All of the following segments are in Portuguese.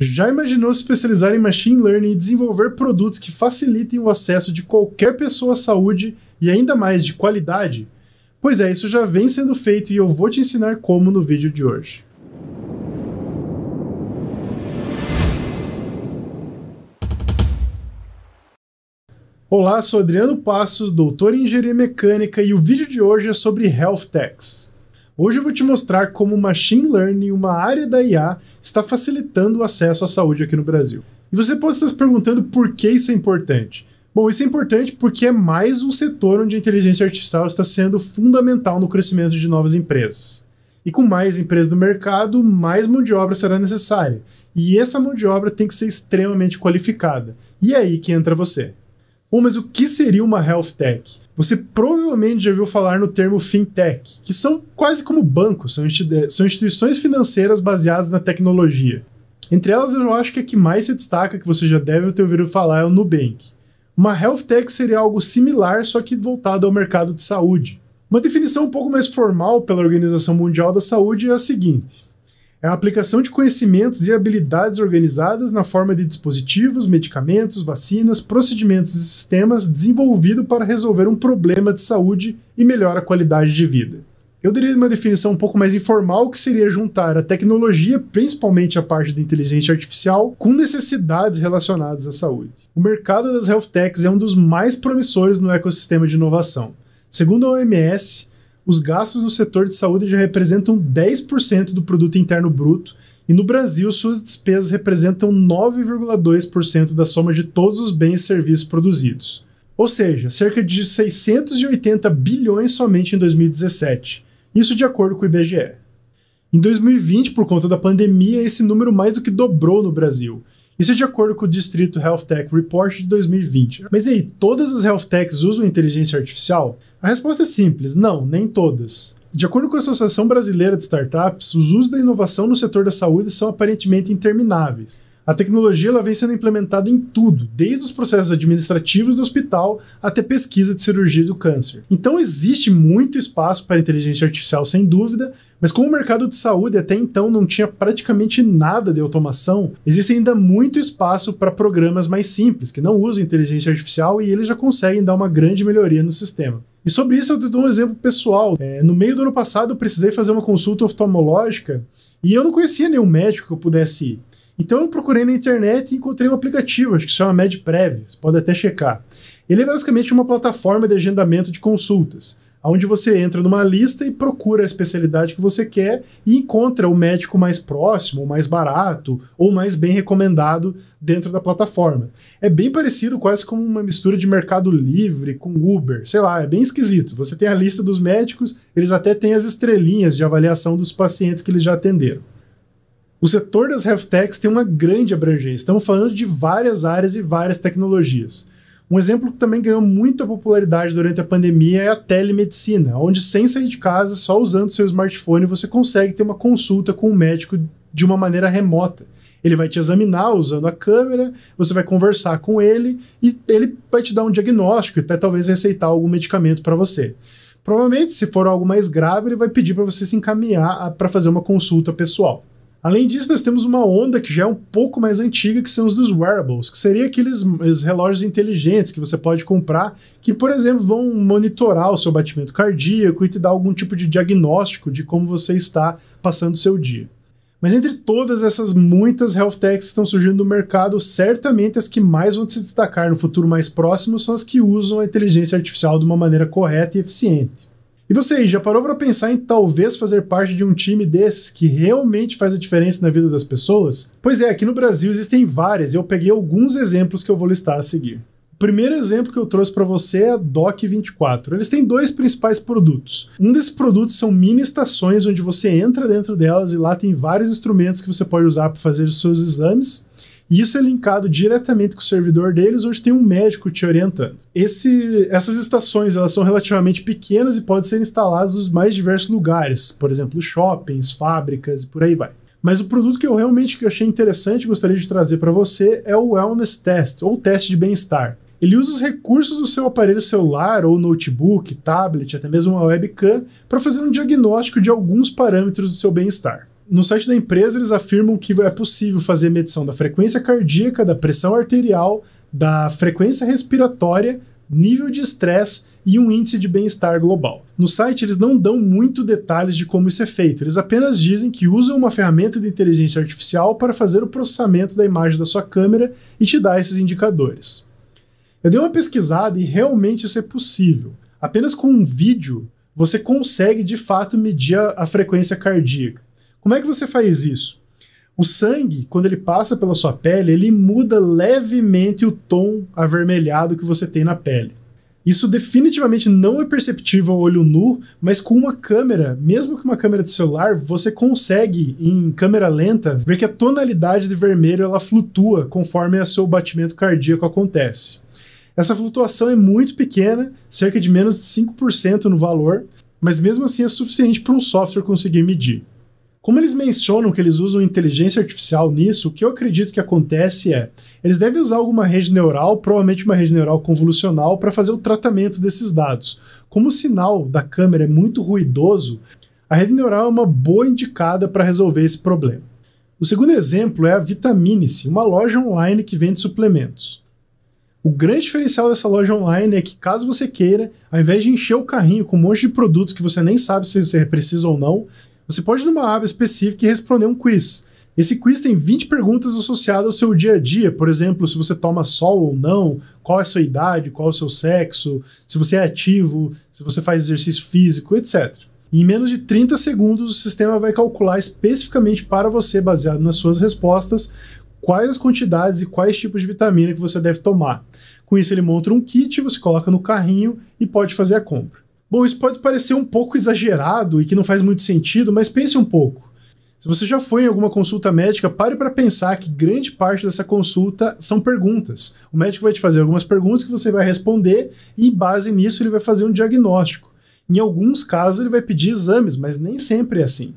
Já imaginou se especializar em Machine Learning e desenvolver produtos que facilitem o acesso de qualquer pessoa à saúde e ainda mais de qualidade? Pois é, isso já vem sendo feito e eu vou te ensinar como no vídeo de hoje. Olá, sou Adriano Passos, doutor em Engenharia Mecânica e o vídeo de hoje é sobre Health Techs. Hoje eu vou te mostrar como o Machine Learning, uma área da IA, está facilitando o acesso à saúde aqui no Brasil. E você pode estar se perguntando por que isso é importante. Bom, isso é importante porque é mais um setor onde a inteligência artificial está sendo fundamental no crescimento de novas empresas. E com mais empresas no mercado, mais mão de obra será necessária. E essa mão de obra tem que ser extremamente qualificada. E é aí que entra você. Bom, mas o que seria uma Health Tech? Você provavelmente já ouviu falar no termo Fintech, que são quase como bancos, são instituições financeiras baseadas na tecnologia. Entre elas, eu acho que a que mais se destaca, que você já deve ter ouvido falar, é o Nubank. Uma Health Tech seria algo similar, só que voltado ao mercado de saúde. Uma definição um pouco mais formal pela Organização Mundial da Saúde é a seguinte: é a aplicação de conhecimentos e habilidades organizadas na forma de dispositivos, medicamentos, vacinas, procedimentos e sistemas desenvolvido para resolver um problema de saúde e melhorar a qualidade de vida. Eu daria uma definição um pouco mais informal, que seria juntar a tecnologia, principalmente a parte da inteligência artificial, com necessidades relacionadas à saúde. O mercado das Health Techs é um dos mais promissores no ecossistema de inovação. Segundo a OMS, os gastos no setor de saúde já representam 10% do produto interno bruto e no Brasil suas despesas representam 9,2% da soma de todos os bens e serviços produzidos. Ou seja, cerca de 680 bilhões somente em 2017. Isso de acordo com o IBGE. Em 2020, por conta da pandemia, esse número mais do que dobrou no Brasil. Isso é de acordo com o Distrito Health Tech Report de 2020. Mas e aí, todas as Health Techs usam inteligência artificial? A resposta é simples, não, nem todas. De acordo com a Associação Brasileira de Startups, os usos da inovação no setor da saúde são aparentemente intermináveis. A tecnologia ela vem sendo implementada em tudo, desde os processos administrativos do hospital até pesquisa de cirurgia do câncer. Então existe muito espaço para a inteligência artificial, sem dúvida, mas como o mercado de saúde até então não tinha praticamente nada de automação, existe ainda muito espaço para programas mais simples, que não usam inteligência artificial e eles já conseguem dar uma grande melhoria no sistema. E sobre isso eu te dou um exemplo pessoal. No meio do ano passado eu precisei fazer uma consulta oftalmológica e eu não conhecia nenhum médico que eu pudesse ir. Então eu procurei na internet e encontrei um aplicativo, acho que se chama MedPrev, você pode até checar. Ele é basicamente uma plataforma de agendamento de consultas, onde você entra numa lista e procura a especialidade que você quer e encontra o médico mais próximo, ou mais barato, ou mais bem recomendado dentro da plataforma. É bem parecido, quase como uma mistura de Mercado Livre com Uber, sei lá, é bem esquisito. Você tem a lista dos médicos, eles até têm as estrelinhas de avaliação dos pacientes que eles já atenderam. O setor das Health Techs tem uma grande abrangência, estamos falando de várias áreas e várias tecnologias. Um exemplo que também ganhou muita popularidade durante a pandemia é a telemedicina, onde sem sair de casa, só usando seu smartphone, você consegue ter uma consulta com um médico de uma maneira remota. Ele vai te examinar usando a câmera, você vai conversar com ele e ele vai te dar um diagnóstico e até talvez receitar algum medicamento para você. Provavelmente, se for algo mais grave, ele vai pedir para você se encaminhar para fazer uma consulta pessoal. Além disso, nós temos uma onda que já é um pouco mais antiga, que são os dos wearables, que seriam aqueles relógios inteligentes que você pode comprar, que, por exemplo, vão monitorar o seu batimento cardíaco e te dar algum tipo de diagnóstico de como você está passando o seu dia. Mas entre todas essas muitas Health Techs que estão surgindo no mercado, certamente as que mais vão se destacar no futuro mais próximo são as que usam a inteligência artificial de uma maneira correta e eficiente. E você aí, já parou para pensar em talvez fazer parte de um time desses que realmente faz a diferença na vida das pessoas? Pois é, aqui no Brasil existem várias e eu peguei alguns exemplos que eu vou listar a seguir. O primeiro exemplo que eu trouxe para você é a Doc24. Eles têm dois principais produtos. Um desses produtos são mini estações onde você entra dentro delas e lá tem vários instrumentos que você pode usar para fazer os seus exames. E isso é linkado diretamente com o servidor deles, onde tem um médico te orientando. Essas estações elas são relativamente pequenas e podem ser instaladas nos mais diversos lugares, por exemplo, shoppings, fábricas e por aí vai. Mas o produto que eu realmente achei interessante e gostaria de trazer para você é o Wellness Test, ou teste de bem-estar. Ele usa os recursos do seu aparelho celular ou notebook, tablet, até mesmo uma webcam, para fazer um diagnóstico de alguns parâmetros do seu bem-estar. No site da empresa, eles afirmam que é possível fazer medição da frequência cardíaca, da pressão arterial, da frequência respiratória, nível de estresse e um índice de bem-estar global. No site, eles não dão muito detalhes de como isso é feito, eles apenas dizem que usam uma ferramenta de inteligência artificial para fazer o processamento da imagem da sua câmera e te dar esses indicadores. Eu dei uma pesquisada e realmente isso é possível. Apenas com um vídeo, você consegue de fato medir a frequência cardíaca. Como é que você faz isso? O sangue, quando ele passa pela sua pele, ele muda levemente o tom avermelhado que você tem na pele. Isso definitivamente não é perceptível ao olho nu, mas com uma câmera, mesmo que uma câmera de celular, você consegue, em câmera lenta, ver que a tonalidade de vermelho ela flutua conforme o seu batimento cardíaco acontece. Essa flutuação é muito pequena, cerca de menos de 5% no valor, mas mesmo assim é suficiente para um software conseguir medir. Como eles mencionam que eles usam inteligência artificial nisso, o que eu acredito que acontece é, eles devem usar alguma rede neural, provavelmente uma rede neural convolucional, para fazer o tratamento desses dados. Como o sinal da câmera é muito ruidoso, a rede neural é uma boa indicada para resolver esse problema. O segundo exemplo é a Vitamine-se, uma loja online que vende suplementos. O grande diferencial dessa loja online é que, caso você queira, ao invés de encher o carrinho com um monte de produtos que você nem sabe se você precisa ou não, você pode ir numa aba específica e responder um quiz. Esse quiz tem 20 perguntas associadas ao seu dia a dia, por exemplo, se você toma sol ou não, qual é a sua idade, qual é o seu sexo, se você é ativo, se você faz exercício físico, etc. E em menos de 30 segundos o sistema vai calcular especificamente para você, baseado nas suas respostas, quais as quantidades e quais tipos de vitamina que você deve tomar. Com isso ele monta um kit, você coloca no carrinho e pode fazer a compra. Bom, isso pode parecer um pouco exagerado e que não faz muito sentido, mas pense um pouco. Se você já foi em alguma consulta médica, pare para pensar que grande parte dessa consulta são perguntas. O médico vai te fazer algumas perguntas que você vai responder e, em base nisso, ele vai fazer um diagnóstico. Em alguns casos, ele vai pedir exames, mas nem sempre é assim.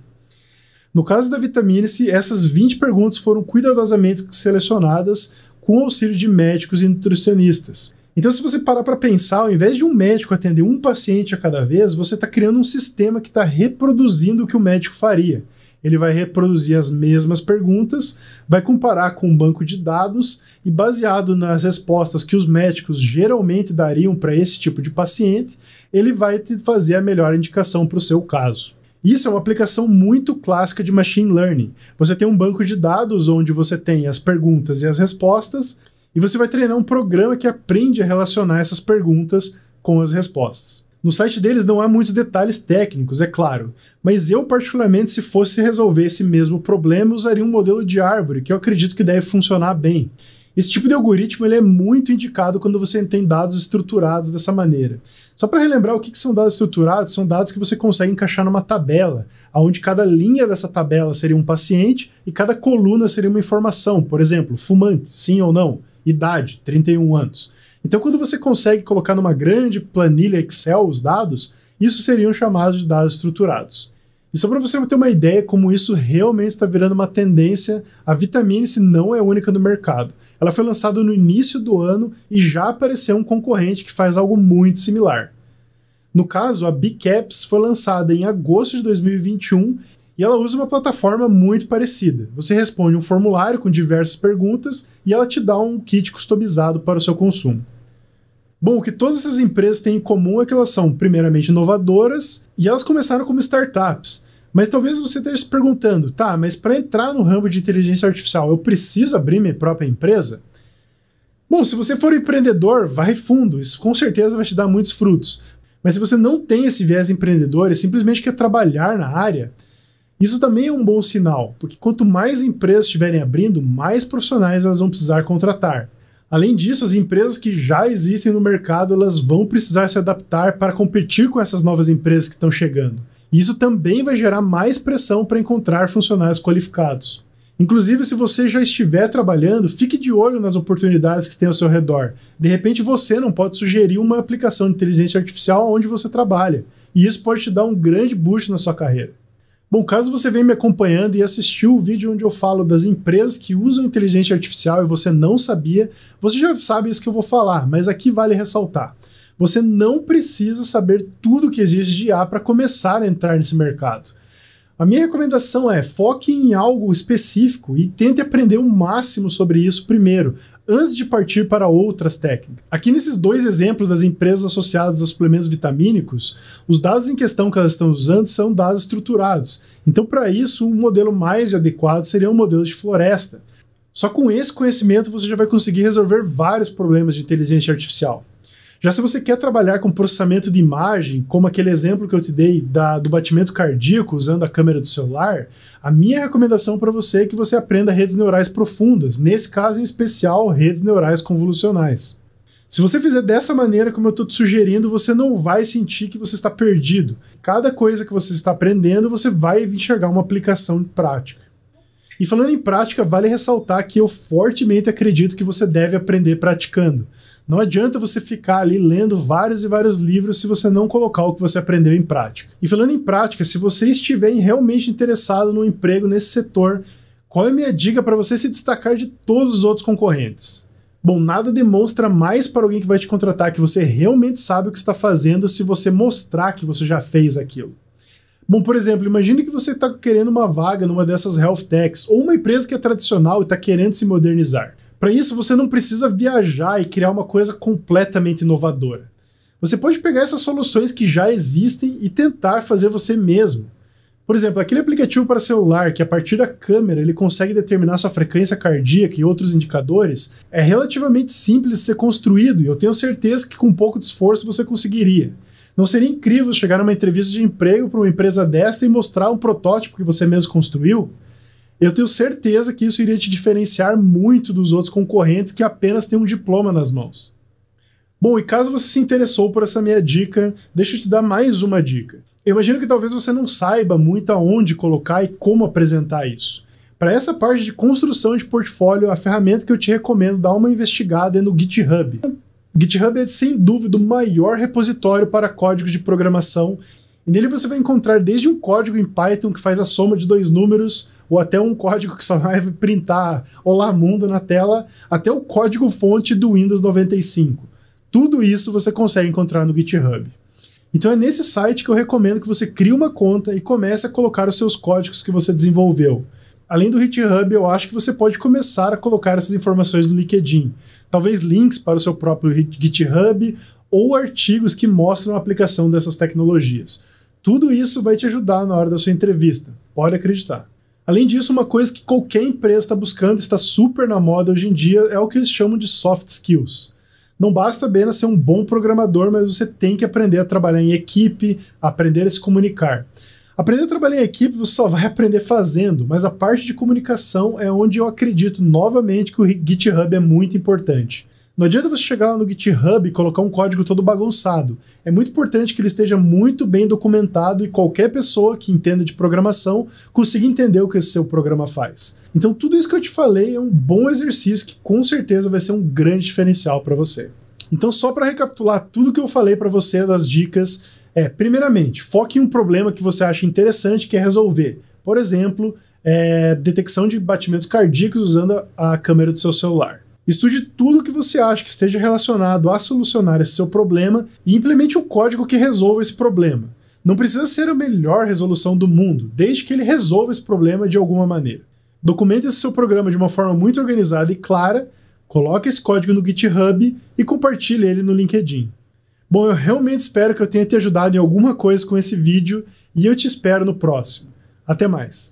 No caso da Vitamine-se, essas 20 perguntas foram cuidadosamente selecionadas com o auxílio de médicos e nutricionistas. Então, se você parar para pensar, ao invés de um médico atender um paciente a cada vez, você está criando um sistema que está reproduzindo o que o médico faria. Ele vai reproduzir as mesmas perguntas, vai comparar com um banco de dados e, baseado nas respostas que os médicos geralmente dariam para esse tipo de paciente, ele vai te fazer a melhor indicação para o seu caso. Isso é uma aplicação muito clássica de machine learning. Você tem um banco de dados onde você tem as perguntas e as respostas, e você vai treinar um programa que aprende a relacionar essas perguntas com as respostas. No site deles não há muitos detalhes técnicos, é claro, mas eu particularmente, se fosse resolver esse mesmo problema, usaria um modelo de árvore, que eu acredito que deve funcionar bem. Esse tipo de algoritmo ele é muito indicado quando você tem dados estruturados dessa maneira. Só para relembrar o que são dados estruturados, são dados que você consegue encaixar numa tabela, onde cada linha dessa tabela seria um paciente e cada coluna seria uma informação, por exemplo, fumante, sim ou não, idade, 31 anos. Então, quando você consegue colocar numa grande planilha Excel os dados, isso seriam chamados de dados estruturados. E só para você ter uma ideia como isso realmente está virando uma tendência, a Vitamine-se não é única no mercado. Ela foi lançada no início do ano e já apareceu um concorrente que faz algo muito similar. No caso, a Bcaps foi lançada em agosto de 2021 e ela usa uma plataforma muito parecida. Você responde um formulário com diversas perguntas e ela te dá um kit customizado para o seu consumo. Bom, o que todas essas empresas têm em comum é que elas são, primeiramente, inovadoras e elas começaram como startups. Mas talvez você esteja se perguntando, tá, mas para entrar no ramo de inteligência artificial, eu preciso abrir minha própria empresa? Bom, se você for empreendedor, vai fundo, isso com certeza vai te dar muitos frutos. Mas se você não tem esse viés empreendedor e simplesmente quer trabalhar na área, isso também é um bom sinal, porque quanto mais empresas estiverem abrindo, mais profissionais elas vão precisar contratar. Além disso, as empresas que já existem no mercado, elas vão precisar se adaptar para competir com essas novas empresas que estão chegando. E isso também vai gerar mais pressão para encontrar funcionários qualificados. Inclusive, se você já estiver trabalhando, fique de olho nas oportunidades que tem ao seu redor. De repente, você não pode sugerir uma aplicação de inteligência artificial onde você trabalha. E isso pode te dar um grande boost na sua carreira. Bom, caso você venha me acompanhando e assistiu o vídeo onde eu falo das empresas que usam inteligência artificial e você não sabia, você já sabe isso que eu vou falar, mas aqui vale ressaltar. Você não precisa saber tudo que existe de IA para começar a entrar nesse mercado. A minha recomendação é foque em algo específico e tente aprender o máximo sobre isso primeiro, antes de partir para outras técnicas. Aqui nesses 2 exemplos das empresas associadas a suplementos vitamínicos, os dados em questão que elas estão usando são dados estruturados. Então, para isso, um modelo mais adequado seria um modelo de floresta. Só com esse conhecimento você já vai conseguir resolver vários problemas de inteligência artificial. Já se você quer trabalhar com processamento de imagem, como aquele exemplo que eu te dei do batimento cardíaco usando a câmera do celular, a minha recomendação para você é que você aprenda redes neurais profundas, nesse caso em especial, redes neurais convolucionais. Se você fizer dessa maneira como eu estou te sugerindo, você não vai sentir que você está perdido. Cada coisa que você está aprendendo, você vai enxergar uma aplicação prática. E falando em prática, vale ressaltar que eu fortemente acredito que você deve aprender praticando. Não adianta você ficar ali lendo vários e vários livros se você não colocar o que você aprendeu em prática. E falando em prática, se você estiver realmente interessado no emprego nesse setor, qual é a minha dica para você se destacar de todos os outros concorrentes? Bom, nada demonstra mais para alguém que vai te contratar que você realmente sabe o que está fazendo se você mostrar que você já fez aquilo. Bom, por exemplo, imagine que você está querendo uma vaga numa dessas health techs ou uma empresa que é tradicional e está querendo se modernizar. Para isso, você não precisa viajar e criar uma coisa completamente inovadora. Você pode pegar essas soluções que já existem e tentar fazer você mesmo. Por exemplo, aquele aplicativo para celular que a partir da câmera ele consegue determinar sua frequência cardíaca e outros indicadores, é relativamente simples de ser construído e eu tenho certeza que com um pouco de esforço você conseguiria. Não seria incrível chegar numa entrevista de emprego para uma empresa desta e mostrar um protótipo que você mesmo construiu? Eu tenho certeza que isso iria te diferenciar muito dos outros concorrentes que apenas têm um diploma nas mãos. Bom, e caso você se interessou por essa minha dica, deixa eu te dar mais uma dica. Eu imagino que talvez você não saiba muito aonde colocar e como apresentar isso. Para essa parte de construção de portfólio, a ferramenta que eu te recomendo dar uma investigada é no GitHub. O GitHub é sem dúvida o maior repositório para códigos de programação, e nele você vai encontrar desde um código em Python que faz a soma de 2 números, ou até um código que só vai printar Olá Mundo na tela, até o código fonte do Windows 95. Tudo isso você consegue encontrar no GitHub. Então é nesse site que eu recomendo que você crie uma conta e comece a colocar os seus códigos que você desenvolveu. Além do GitHub, eu acho que você pode começar a colocar essas informações no LinkedIn. Talvez links para o seu próprio GitHub ou artigos que mostram a aplicação dessas tecnologias. Tudo isso vai te ajudar na hora da sua entrevista, pode acreditar. Além disso, uma coisa que qualquer empresa está buscando, está super na moda hoje em dia, é o que eles chamam de soft skills. Não basta apenas ser um bom programador, mas você tem que aprender a trabalhar em equipe, aprender a se comunicar. Aprender a trabalhar em equipe você só vai aprender fazendo, mas a parte de comunicação é onde eu acredito novamente que o GitHub é muito importante. Não adianta você chegar lá no GitHub e colocar um código todo bagunçado. É muito importante que ele esteja muito bem documentado e qualquer pessoa que entenda de programação consiga entender o que esse seu programa faz. Então tudo isso que eu te falei é um bom exercício que com certeza vai ser um grande diferencial para você. Então só para recapitular tudo que eu falei para você das dicas, primeiramente, foque em um problema que você acha interessante e quer resolver. Por exemplo, detecção de batimentos cardíacos usando a câmera do seu celular. Estude tudo o que você acha que esteja relacionado a solucionar esse seu problema e implemente um código que resolva esse problema. Não precisa ser a melhor resolução do mundo, desde que ele resolva esse problema de alguma maneira. Documente esse seu programa de uma forma muito organizada e clara, coloque esse código no GitHub e compartilhe ele no LinkedIn. Bom, eu realmente espero que eu tenha te ajudado em alguma coisa com esse vídeo e eu te espero no próximo. Até mais!